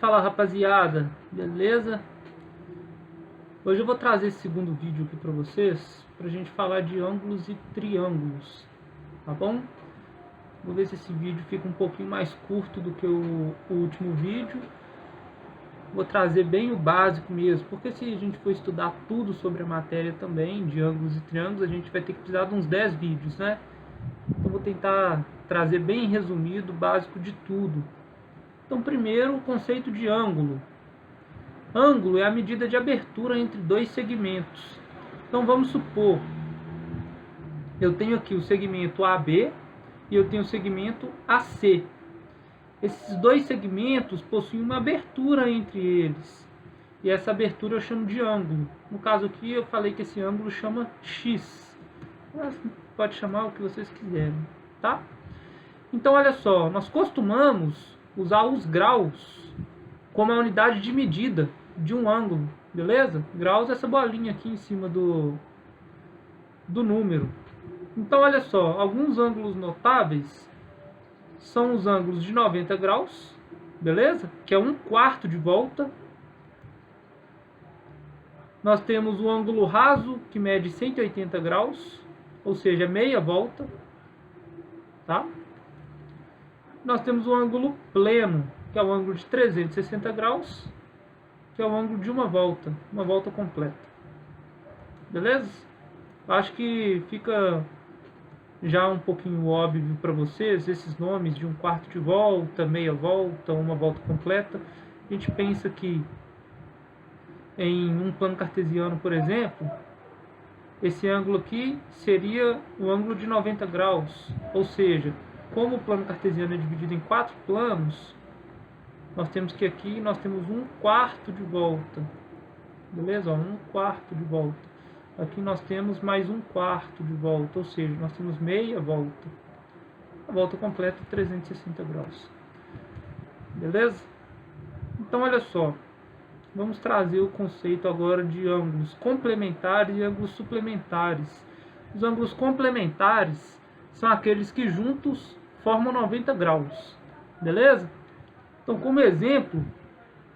Fala rapaziada, beleza? Hoje eu vou trazer esse segundo vídeo aqui para vocês, pra gente falar de ângulos e triângulos, tá bom? Vou ver se esse vídeo fica um pouquinho mais curto do que o último vídeo. Vou trazer bem o básico mesmo, porque se a gente for estudar tudo sobre a matéria também, de ângulos e triângulos, a gente vai ter que precisar de uns 10 vídeos, né? Então vou tentar trazer bem resumido, o básico de tudo. Então primeiro, o conceito de ângulo. Ângulo é a medida de abertura entre dois segmentos. Então vamos supor, eu tenho aqui o segmento AB e eu tenho o segmento AC. Esses dois segmentos possuem uma abertura entre eles. E essa abertura eu chamo de ângulo. No caso aqui eu falei que esse ângulo chama X. Mas pode chamar o que vocês quiserem, tá? Então olha só, nós costumamos usar os graus como a unidade de medida de um ângulo, beleza? Graus é essa bolinha aqui em cima do número. Então olha só, alguns ângulos notáveis são os ângulos de 90 graus, beleza? Que é 1/4 de volta. Nós temos o ângulo raso, que mede 180 graus, ou seja, meia volta, tá? Nós temos o ângulo pleno, que é o ângulo de 360 graus, que é o ângulo de uma volta completa. Beleza? Acho que fica já um pouquinho óbvio para vocês esses nomes de 1/4 de volta, meia volta, uma volta completa. A gente pensa que em um plano cartesiano, por exemplo, esse ângulo aqui seria o ângulo de 90 graus, ou seja, como o plano cartesiano é dividido em 4 planos, nós temos que aqui nós temos 1/4 de volta, beleza? 1/4 de volta. Aqui nós temos mais 1/4 de volta, ou seja, nós temos meia volta. A volta completa 360 graus. Beleza? Então olha só, vamos trazer o conceito agora de ângulos complementares e ângulos suplementares. Os ângulos complementares são aqueles que juntos formam 90 graus. Beleza? Então, como exemplo,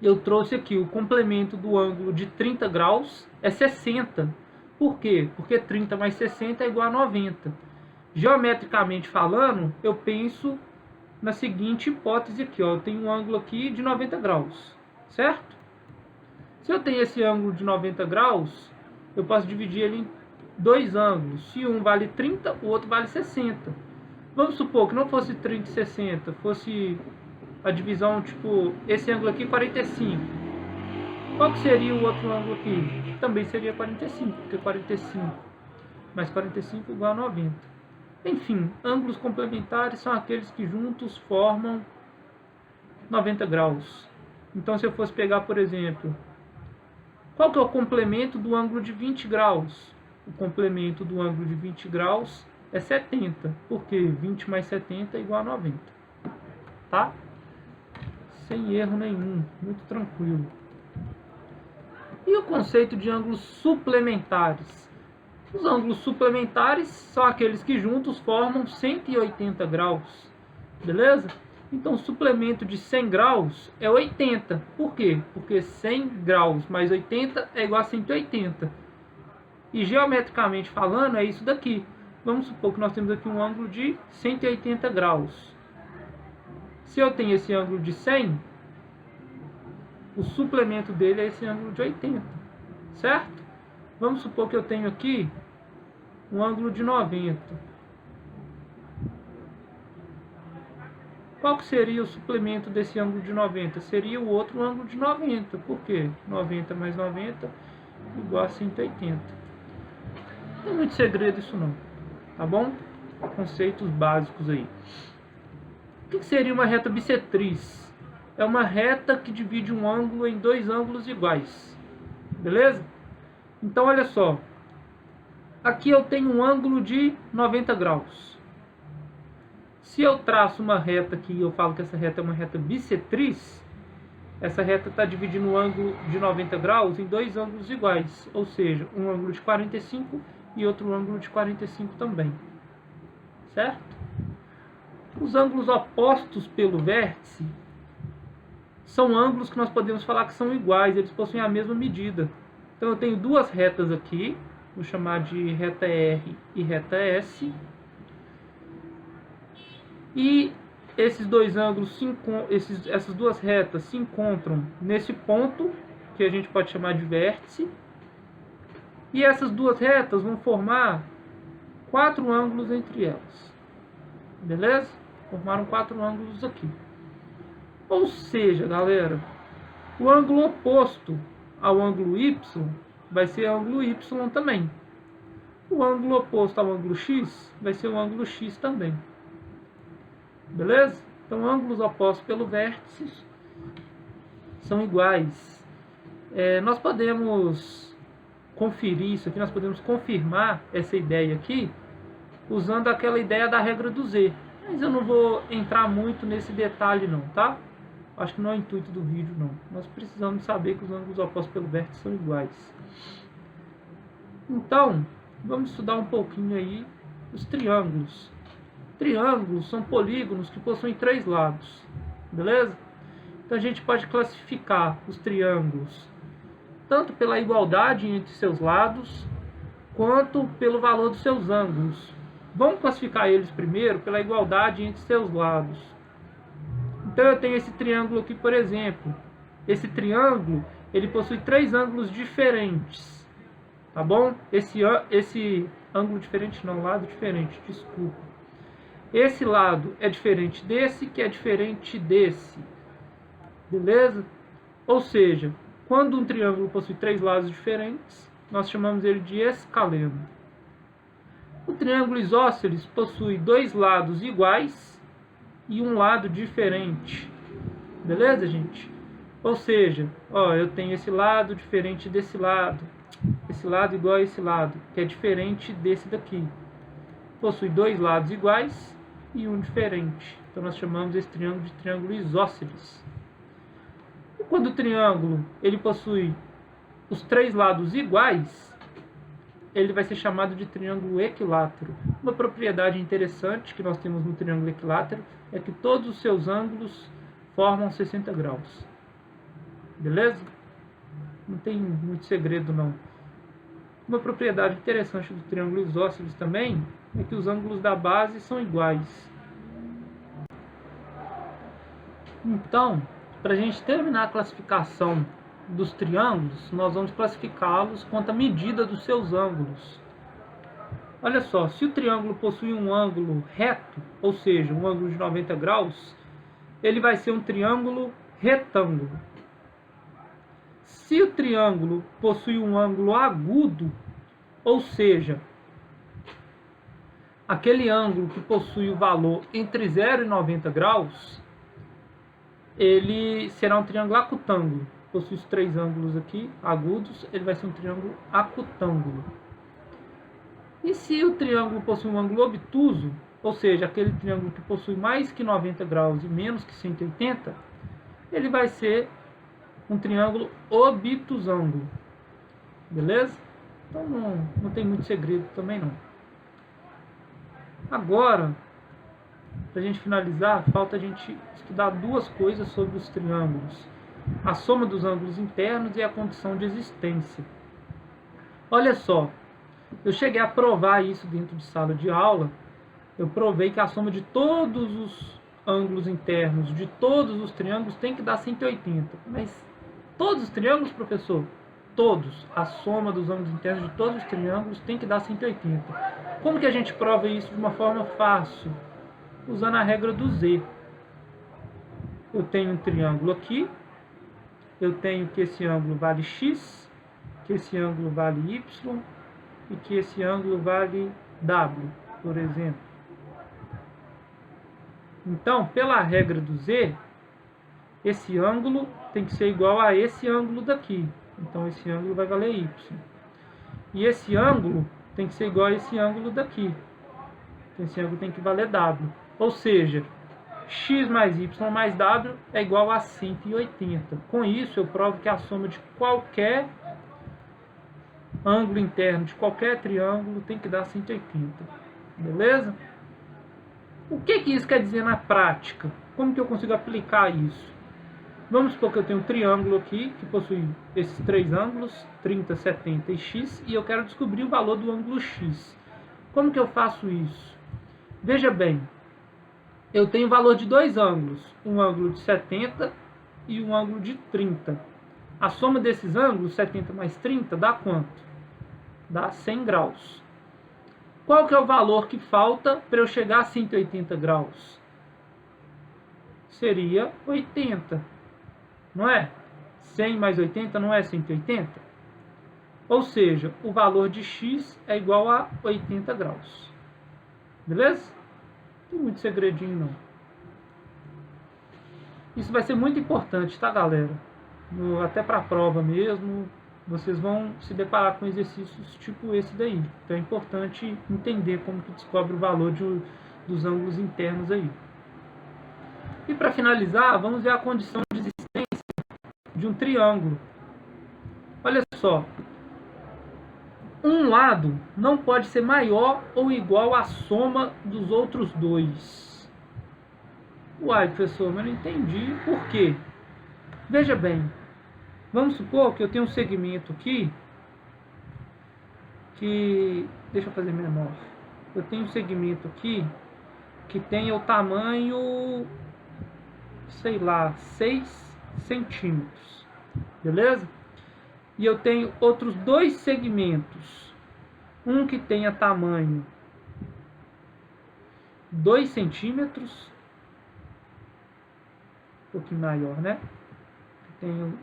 eu trouxe aqui o complemento do ângulo de 30 graus é 60. Por quê? Porque 30 mais 60 é igual a 90. Geometricamente falando, eu penso na seguinte hipótese aqui, ó. Eu tenho um ângulo aqui de 90 graus, certo? Se eu tenho esse ângulo de 90 graus, eu posso dividir ele em dois ângulos. Se um vale 30, o outro vale 60. Vamos supor que não fosse 30 e 60, fosse a divisão, tipo, esse ângulo aqui 45. Qual que seria o outro ângulo aqui? Também seria 45, porque 45 mais 45 igual a 90. Enfim, ângulos complementares são aqueles que juntos formam 90 graus. Então, se eu fosse pegar, por exemplo, qual que é o complemento do ângulo de 20 graus? O complemento do ângulo de 20 graus é 70, porque 20 mais 70 é igual a 90. Tá? Sem erro nenhum, muito tranquilo. E o conceito de ângulos suplementares? Os ângulos suplementares são aqueles que juntos formam 180 graus. Beleza? Então o suplemento de 100 graus é 80. Por quê? Porque 100 graus mais 80 é igual a 180. E geometricamente falando é isso daqui. Vamos supor que nós temos aqui um ângulo de 180 graus. Se eu tenho esse ângulo de 100, o suplemento dele é esse ângulo de 80, certo? Vamos supor que eu tenho aqui um ângulo de 90. Qual que seria o suplemento desse ângulo de 90? Seria o outro ângulo de 90. Por quê? 90 mais 90 igual a 180. Não tem muito segredo isso não, tá bom? Conceitos básicos aí. O que seria uma reta bissetriz? É uma reta que divide um ângulo em dois ângulos iguais. Beleza? Então olha só. Aqui eu tenho um ângulo de 90 graus. Se eu traço uma reta aqui, eu falo que essa reta é uma reta bissetriz, essa reta está dividindo o ângulo de 90 graus em dois ângulos iguais. Ou seja, um ângulo de 45 e outro ângulo de 45 também. Certo? Os ângulos opostos pelo vértice são ângulos que nós podemos falar que são iguais, eles possuem a mesma medida. Então eu tenho duas retas aqui, vou chamar de reta R e reta S. E esses dois ângulos, essas duas retas se encontram nesse ponto, que a gente pode chamar de vértice. E essas duas retas vão formar 4 ângulos entre elas. Beleza? Formaram 4 ângulos aqui. Ou seja, galera, o ângulo oposto ao ângulo Y vai ser ângulo Y também. O ângulo oposto ao ângulo X vai ser o ângulo X também. Beleza? Então, ângulos opostos pelo vértice são iguais. Nós podemos conferir isso aqui, nós podemos confirmar essa ideia aqui usando aquela ideia da regra do Z. Mas eu não vou entrar muito nesse detalhe não, tá? Acho que não é o intuito do vídeo não. Nós precisamos saber que os ângulos opostos pelo vértice são iguais. Então, vamos estudar um pouquinho aí os triângulos. Triângulos são polígonos que possuem 3 lados, beleza? Então a gente pode classificar os triângulos tanto pela igualdade entre seus lados, quanto pelo valor dos seus ângulos. Vamos classificar eles primeiro pela igualdade entre seus lados. Então eu tenho esse triângulo aqui, por exemplo. Esse triângulo, ele possui 3 ângulos diferentes, tá bom? Esse ângulo diferente não, lado diferente, desculpa. Esse lado é diferente desse, que é diferente desse. Beleza? Ou seja, quando um triângulo possui 3 lados diferentes, nós chamamos ele de escaleno. O triângulo isósceles possui 2 lados iguais e um lado diferente. Beleza, gente? Ou seja, ó, eu tenho esse lado diferente desse lado. Esse lado igual a esse lado, que é diferente desse daqui. Possui 2 lados iguais e um diferente. Então nós chamamos esse triângulo de triângulo isósceles. E quando o triângulo ele possui os 3 lados iguais, ele vai ser chamado de triângulo equilátero. Uma propriedade interessante que nós temos no triângulo equilátero é que todos os seus ângulos formam 60 graus. Beleza? Não tem muito segredo não. Uma propriedade interessante do triângulo isósceles também é que os ângulos da base são iguais. Então, para a gente terminar a classificação dos triângulos, nós vamos classificá-los quanto à medida dos seus ângulos. Olha só, se o triângulo possui um ângulo reto, ou seja, um ângulo de 90 graus, ele vai ser um triângulo retângulo. Se o triângulo possui um ângulo agudo, ou seja, aquele ângulo que possui o valor entre 0 e 90 graus, ele será um triângulo acutângulo. Possui os 3 ângulos aqui, agudos, ele vai ser um triângulo acutângulo. E se o triângulo possui um ângulo obtuso, ou seja, aquele triângulo que possui mais que 90 graus e menos que 180, ele vai ser um triângulo obtusângulo. Beleza? Então não tem muito segredo também não. Agora, para a gente finalizar, falta a gente estudar 2 coisas sobre os triângulos: a soma dos ângulos internos e a condição de existência. Olha só, eu cheguei a provar isso dentro de sala de aula. Eu provei que a soma de todos os ângulos internos de todos os triângulos tem que dar 180. Mas todos os triângulos, professor? Todos. A soma dos ângulos internos de todos os triângulos tem que dar 180. Como que a gente prova isso de uma forma fácil? Usando a regra do Z. Eu tenho um triângulo aqui. Eu tenho que esse ângulo vale X, que esse ângulo vale Y e que esse ângulo vale W, por exemplo. Então, pela regra do Z, esse ângulo tem que ser igual a esse ângulo daqui. Então, esse ângulo vai valer Y. E esse ângulo tem que ser igual a esse ângulo daqui. Então, esse ângulo tem que valer W. Ou seja, X mais Y mais W é igual a 180. Com isso, eu provo que a soma de qualquer ângulo interno de qualquer triângulo tem que dar 180. Beleza? O que isso quer dizer na prática? Como que eu consigo aplicar isso? Vamos supor que eu tenho um triângulo aqui, que possui esses três ângulos, 30, 70 e x, e eu quero descobrir o valor do ângulo x. Como que eu faço isso? Veja bem, eu tenho o valor de dois ângulos, um ângulo de 70 e um ângulo de 30. A soma desses ângulos, 70 mais 30, dá quanto? Dá 100 graus. Qual que é o valor que falta para eu chegar a 180 graus? Seria 80, não é? 100 mais 80 não é 180? Ou seja, o valor de x é igual a 80 graus. Beleza? Não tem muito segredinho não. Isso vai ser muito importante, tá, galera? Até para a prova mesmo, vocês vão se deparar com exercícios tipo esse daí. Então é importante entender como que descobre o valor dos ângulos internos aí. E para finalizar, vamos ver a condição de existência de um triângulo. Olha só. Um lado não pode ser maior ou igual à soma dos outros dois. Uai, professor, mas não entendi por quê. Veja bem, vamos supor que eu tenho um segmento aqui que... Deixa eu fazer menor. Eu tenho um segmento aqui que tenha o tamanho, sei lá, 6 centímetros. Beleza? E eu tenho outros dois segmentos. Um que tenha tamanho 2 centímetros. Um pouquinho maior, né? Tenho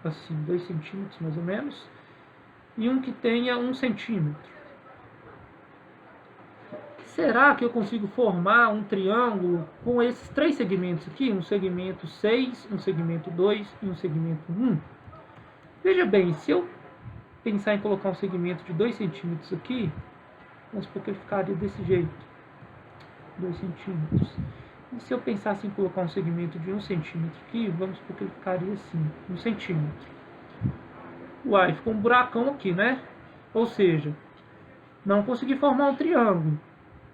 assim 2 centímetros mais ou menos. E um que tenha 1 centímetro. Será que eu consigo formar um triângulo com esses três segmentos aqui? Um segmento 6, um segmento 2 e um segmento 1? Veja bem, se eu pensar em colocar um segmento de 2 centímetros aqui, vamos supor que ele ficaria desse jeito. 2 centímetros. E se eu pensasse em colocar um segmento de 1 centímetro aqui, vamos supor que ele ficaria assim, 1 centímetro. Uai, ficou um buracão aqui, né? Ou seja, não consegui formar um triângulo.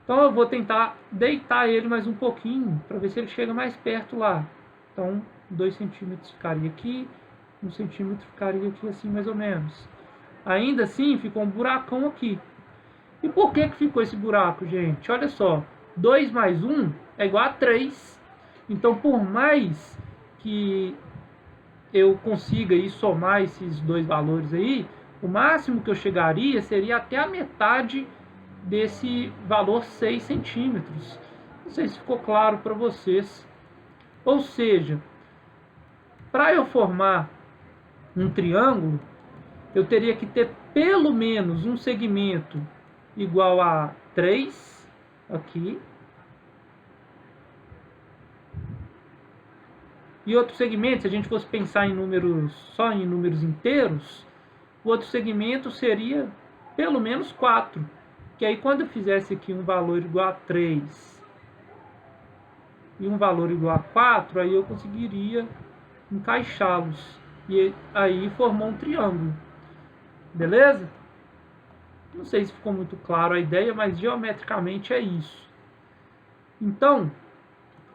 Então eu vou tentar deitar ele mais um pouquinho, para ver se ele chega mais perto lá. Então 2 centímetros ficaria aqui, 1 centímetro ficaria aqui assim mais ou menos. Ainda assim ficou um buracão aqui. E por que ficou esse buraco, gente? Olha só, 2 mais 1 é igual a 3. Então por mais que eu consiga aí somar esses dois valores aí, o máximo que eu chegaria seria até a metade desse valor 6 centímetros. Não sei se ficou claro para vocês. Ou seja, para eu formar um triângulo, eu teria que ter pelo menos um segmento igual a 3 aqui. E outro segmento, se a gente fosse pensar em números, só em números inteiros, o outro segmento seria pelo menos 4. Que aí quando eu fizesse aqui um valor igual a 3 e um valor igual a 4, aí eu conseguiria encaixá-los. E aí formou um triângulo. Beleza? Não sei se ficou muito claro a ideia, mas geometricamente é isso. Então,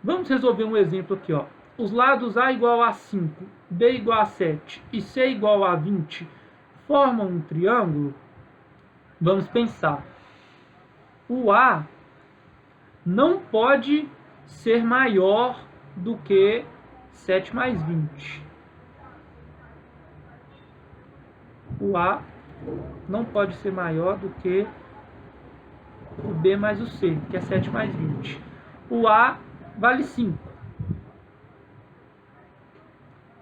vamos resolver um exemplo aqui, ó. Os lados A igual a 5, B igual a 7 e C igual a 20 formam um triângulo? Vamos pensar. O A não pode ser maior do que 7 mais 20. O A não pode ser maior do que o B mais o C, que é 7 mais 20. O A vale 5.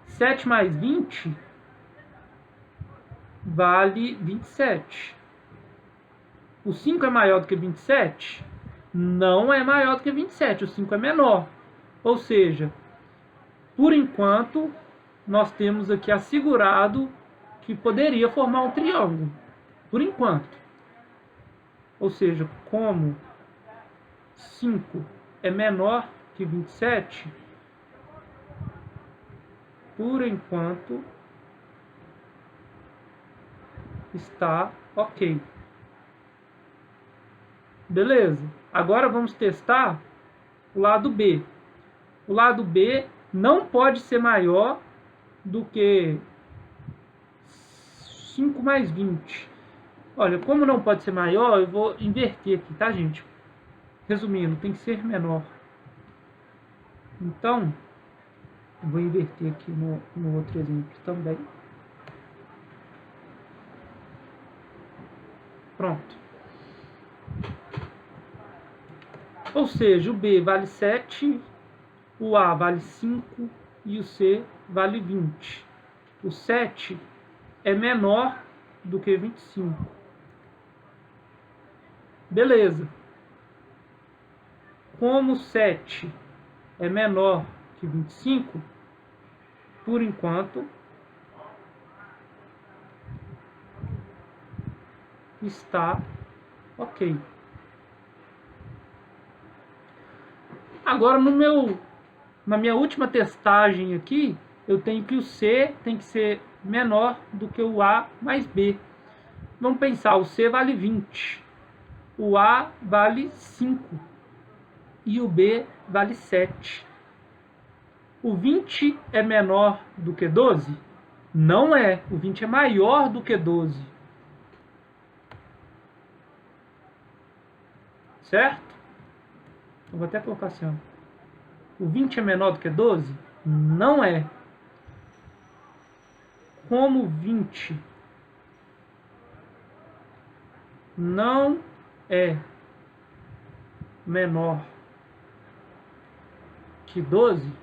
7 mais 20 vale 27. O 5 é maior do que 27? Não é maior do que 27, o 5 é menor. Ou seja, por enquanto, nós temos aqui assegurado que poderia formar um triângulo. Por enquanto. Ou seja, como 5 é menor que 27, por enquanto está ok. Beleza. Agora vamos testar o lado B. O lado B não pode ser maior do que 5 mais 20. Olha, como não pode ser maior, eu vou inverter aqui, tá, gente? Resumindo, tem que ser menor. Então, eu vou inverter aqui no outro exemplo também. Pronto. Ou seja, o B vale 7, o A vale 5 e o C vale 20. O 7 é menor do que 25. Beleza. Como 7 é menor que 25, por enquanto, está ok. Agora, na minha última testagem aqui, eu tenho que o C tem que ser menor do que o A mais B. Vamos pensar, o C vale 20, o A vale 5 e o B vale 7. O 20 é menor do que 12? Não é. O 20 é maior do que 12. Certo? Eu vou até colocar assim, ó. O 20 é menor do que 12? Não é. Como 20 não é menor que 12,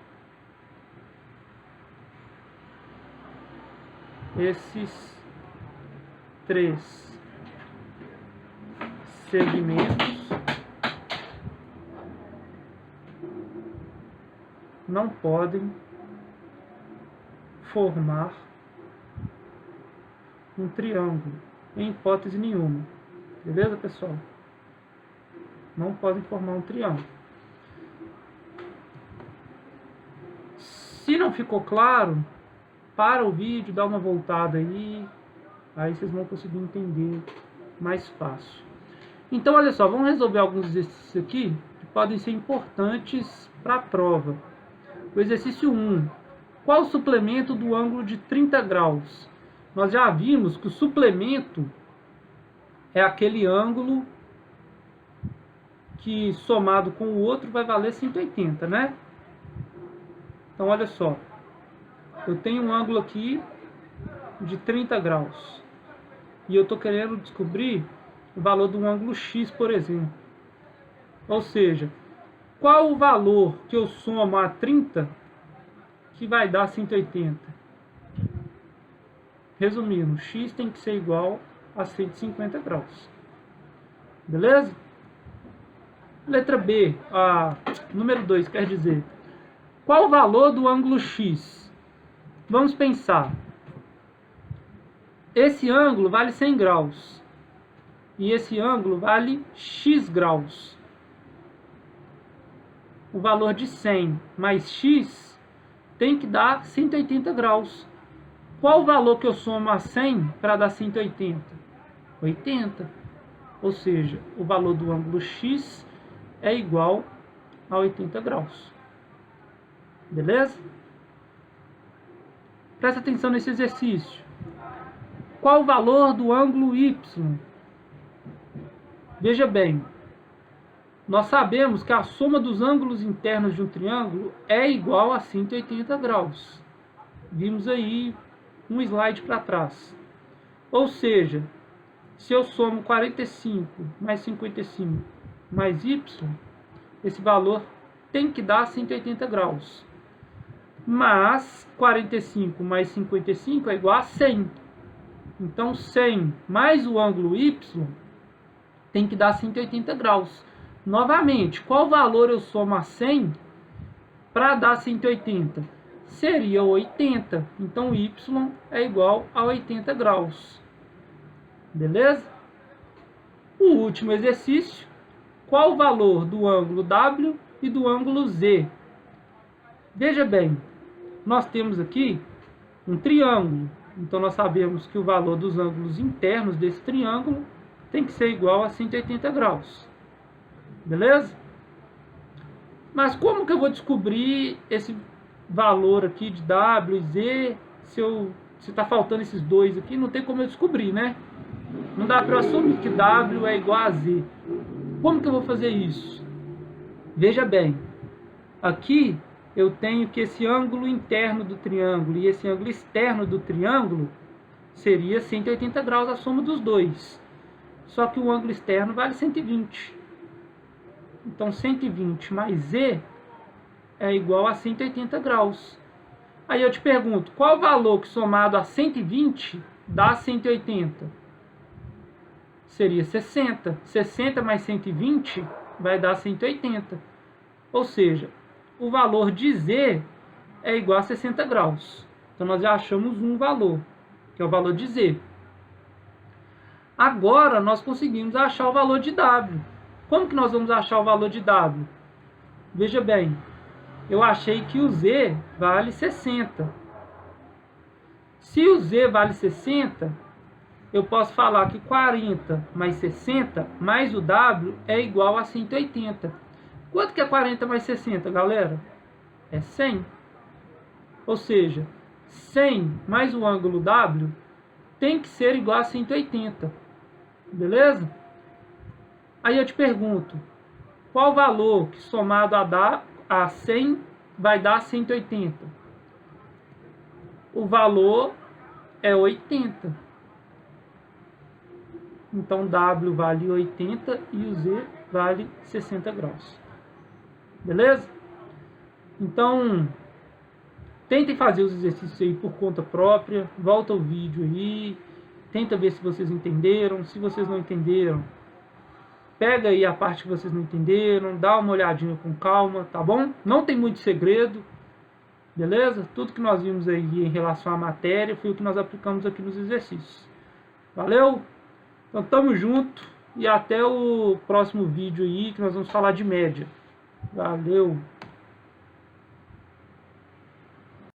esses 3 segmentos não podem formar um triângulo, em hipótese nenhuma. Beleza, pessoal? Não podem formar um triângulo. Se não ficou claro, para o vídeo, dá uma voltada aí vocês vão conseguir entender mais fácil. Então, olha só, vamos resolver alguns exercícios aqui que podem ser importantes para a prova. O exercício 1. Qual o suplemento do ângulo de 30 graus? Nós já vimos que o suplemento é aquele ângulo que somado com o outro vai valer 180, né? Então, olha só. Eu tenho um ângulo aqui de 30 graus. E eu estou querendo descobrir o valor de um ângulo X, por exemplo. Ou seja, qual o valor que eu somo a 30 que vai dar 180? Resumindo, X tem que ser igual a 150 graus. Beleza? Letra B, número 2, quer dizer, qual o valor do ângulo X? Vamos pensar. Esse ângulo vale 100 graus. E esse ângulo vale X graus. O valor de 100 mais X tem que dar 180 graus. Qual o valor que eu somo a 100 para dar 180? 80. Ou seja, o valor do ângulo X é igual a 80 graus. Beleza? Presta atenção nesse exercício. Qual o valor do ângulo Y? Veja bem, nós sabemos que a soma dos ângulos internos de um triângulo é igual a 180 graus. Vimos aí um slide para trás. Ou seja, se eu somo 45 mais 55 mais Y, esse valor tem que dar 180 graus. Mas 45 mais 55 é igual a 100. Então 100 mais o ângulo Y tem que dar 180 graus. Novamente, qual valor eu somo a 100 para dar 180? Seria 80. Então Y é igual a 80 graus. Beleza? O último exercício. Qual o valor do ângulo W e do ângulo Z? Veja bem, nós temos aqui um triângulo. Então nós sabemos que o valor dos ângulos internos desse triângulo tem que ser igual a 180 graus. Beleza? Mas como que eu vou descobrir esse valor aqui de W e Z se tá faltando esses dois aqui, não tem como eu descobrir, né? Não dá para assumir que W é igual a Z. Como que eu vou fazer isso? Veja bem, aqui eu tenho que esse ângulo interno do triângulo e esse ângulo externo do triângulo seria 180 graus a soma dos dois. Só que o ângulo externo vale 120. Então 120 mais Z é igual a 180 graus. Aí eu te pergunto, qual o valor que somado a 120 dá 180? Seria 60. 60 mais 120 vai dar 180. Ou seja, o valor de Z é igual a 60 graus. Então nós já achamos um valor, que é o valor de Z. Agora nós conseguimos achar o valor de W. Como que nós vamos achar o valor de W? Veja bem, eu achei que o Z vale 60. Se o Z vale 60, eu posso falar que 40 mais 60 mais o W é igual a 180. Quanto que é 40 mais 60, galera? É 100. Ou seja, 100 mais o ângulo W tem que ser igual a 180. Beleza? Aí eu te pergunto, qual o valor que somado a 100 vai dar 180? O valor é 80. Então W vale 80 e o Z vale 60 graus. Beleza? Então, tentem fazer os exercícios aí por conta própria. Volta o vídeo aí. Tenta ver se vocês entenderam. Se vocês não entenderam, pega aí a parte que vocês não entenderam. Dá uma olhadinha com calma, tá bom? Não tem muito segredo. Beleza? Tudo que nós vimos aí em relação à matéria foi o que nós aplicamos aqui nos exercícios. Valeu? Então tamo junto e até o próximo vídeo aí que nós vamos falar de média. Valeu!